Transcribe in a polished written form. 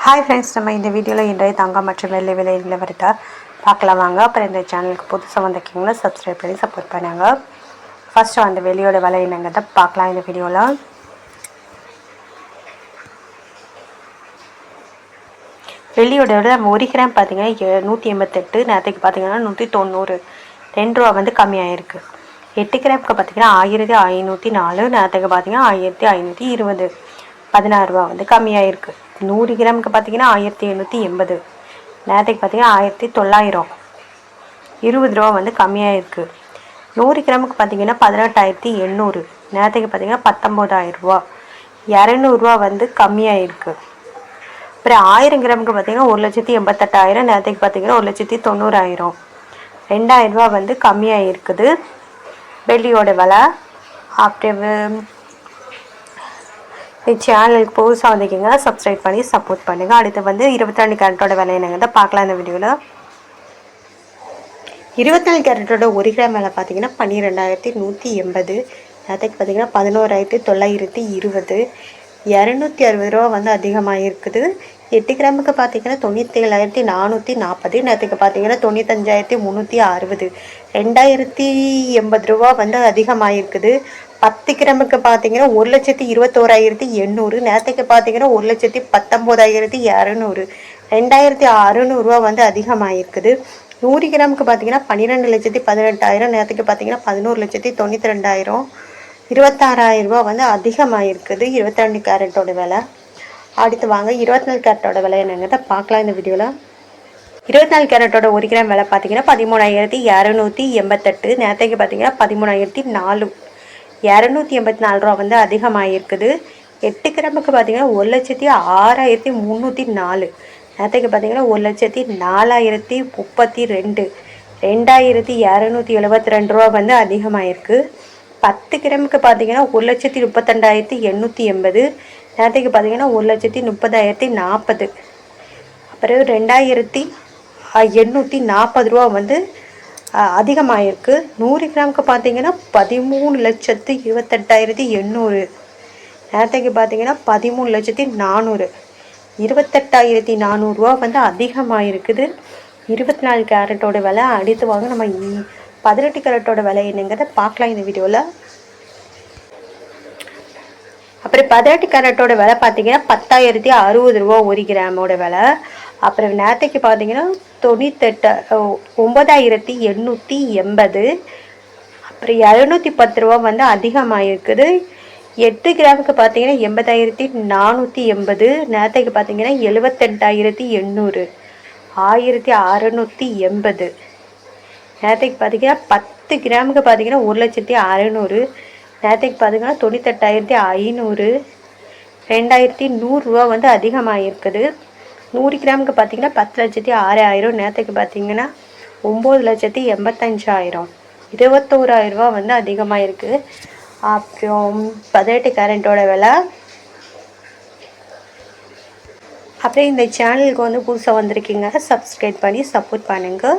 Hi friends, நம்ம இந்த வீடியோவில் இன்றைய தங்கம் மற்றும் வெள்ளி விலை நிலவரத்தை பார்க்கலாம் வாங்க. அப்புறம் இந்த சேனலுக்கு புதுசாக வந்திருக்கீங்களா சப்ஸ்கிரைப் பண்ணி சப்போர்ட் பண்ணுங்க. ஃபஸ்ட்டு அந்த வெளியோட விலை என்னங்கிறத பார்க்கலாம் இந்த வீடியோவில். வெள்ளியோட விட நம்ம 1 கிராம் பார்த்தீங்கன்னா 188, நேரத்துக்கு பார்த்தீங்கன்னா 190, ₹2 வந்து கம்மியாயிருக்கு. 8 கிராமுக்கு பார்த்தீங்கன்னா 1504, நேரத்துக்கு பார்த்தீங்கன்னா 1520, ₹16 வந்து கம்மியாயிருக்கு. 100 கிராமுக்கு பார்த்தீங்கன்னா 1780, நேரத்துக்கு பார்த்தீங்கன்னா 1900, ₹20 வந்து கம்மியாயிருக்கு. 100 கிராமுக்கு பார்த்தீங்கன்னா 18,800, நேரத்துக்கு பார்த்தீங்கன்னா 19,000, ₹200 வந்து கம்மியாயிருக்கு. அப்புறம் 1000 கிராமுக்கு பார்த்தீங்கன்னா 1,88,000, நேரத்துக்கு பார்த்தீங்கன்னா 1,90,000, ₹2000 வந்து கம்மியாக இருக்குது வெள்ளியோட விலை. அப்புறம் சேனலுக்கு புதுசாக வந்திருக்கீங்க சப்ஸ்கிரைப் பண்ணி சப்போர்ட் பண்ணுங்கள். அடுத்து வந்து 22 கேரட்டோட விலை என்னங்கிறத பார்க்கலாம் இந்த வீடியோவில். 24 கேரட்டோட 1 கிராம் விலை பார்த்தீங்கன்னா 12,180, நேரத்துக்கு பார்த்தீங்கன்னா 11,920, ₹260 வந்து அதிகமாக இருக்குது. 8 கிராமுக்கு பார்த்தீங்கன்னா 97,440, நேரத்துக்கு பார்த்தீங்கன்னா 95,360, ₹2,080 வந்து அதிகமாக இருக்குது. 10 கிராமுக்கு பார்த்தீங்கன்னா 1,21,800, நேரத்துக்கு பார்த்தீங்கன்னா 1,19,200, ₹2,600 வந்து அதிகமாக இருக்குது. 100 கிராமுக்கு பார்த்தீங்கன்னா 12,18,000, நேரத்துக்கு பார்த்தீங்கன்னா 11,92,000, ₹26,000 வந்து அதிகமாக இருக்குது 22 கேரட்டோட விலை. அடுத்து வாங்க 24 கேரட்டோட விலை என்னங்கிறத பார்க்கலாம் இந்த வீடியோவில். 24 கேரட்டோட 1 கிராம் விலை பார்த்தீங்கன்னா 13,288, நேரத்துக்கு பார்த்தீங்கன்னா 13,004, ₹284 வந்து அதிகமாக இருக்குது. 8 கிராமுக்கு பார்த்தீங்கன்னா 1,06,304, நேரத்துக்கு பார்த்தீங்கன்னா 1,04,032, ₹2,272 வந்து அதிகமாக இருக்குது. 10 கிராமுக்கு பார்த்தீங்கன்னா 1,32,880, நேரத்துக்கு பார்த்தீங்கன்னா 1,30,040, அப்புறம் ₹2,840 வந்து அதிகமாக இருக்குது. 100 கிராமுக்கு பார்த்தீங்கன்னா 13,28,800, நேரத்துக்கு பார்த்தீங்கன்னா 13,400, ₹28,400 வந்து அதிகமாக இருக்குது 24 கேரட்டோட விலை. அடுத்து வாங்க நம்ம 18 கேரட்டோட விலை என்னங்கிறத பார்க்கலாம் இந்த வீடியோவில். அப்புறம் 18 கேரட்டோட விலை பார்த்தீங்கன்னா 10,060 1 கிராமோட விலை. அப்புறம் நேரத்துக்கு பார்த்தீங்கன்னா 9,880, அப்புறம் ₹710 வந்து அதிகமாக இருக்குது. 8 கிராமுக்கு பார்த்தீங்கன்னா 80,480, நேரத்துக்கு பார்த்தீங்கன்னா 78,800, ₹1,680, நேரத்துக்கு பார்த்தீங்கன்னா 10 கிராமுக்கு பார்த்தீங்கன்னா 1,600, நேரத்துக்கு பார்த்தீங்கன்னா 98,500, ₹2,100 வந்து அதிகமாக இருக்குது. 100 கிராமுக்கு பார்த்தீங்கன்னா 10,06,000, நேரத்துக்கு பார்த்தீங்கன்னா 9,85,000, ₹21,000 வந்து அதிகமாக இருக்குது. அப்புறம் 18 கேரட்டோட விலை. அப்புறம் இந்த சேனலுக்கு வந்து புதுசாக வந்திருக்கீங்க சப்ஸ்கிரைப் பண்ணி சப்போர்ட் பண்ணுங்கள்.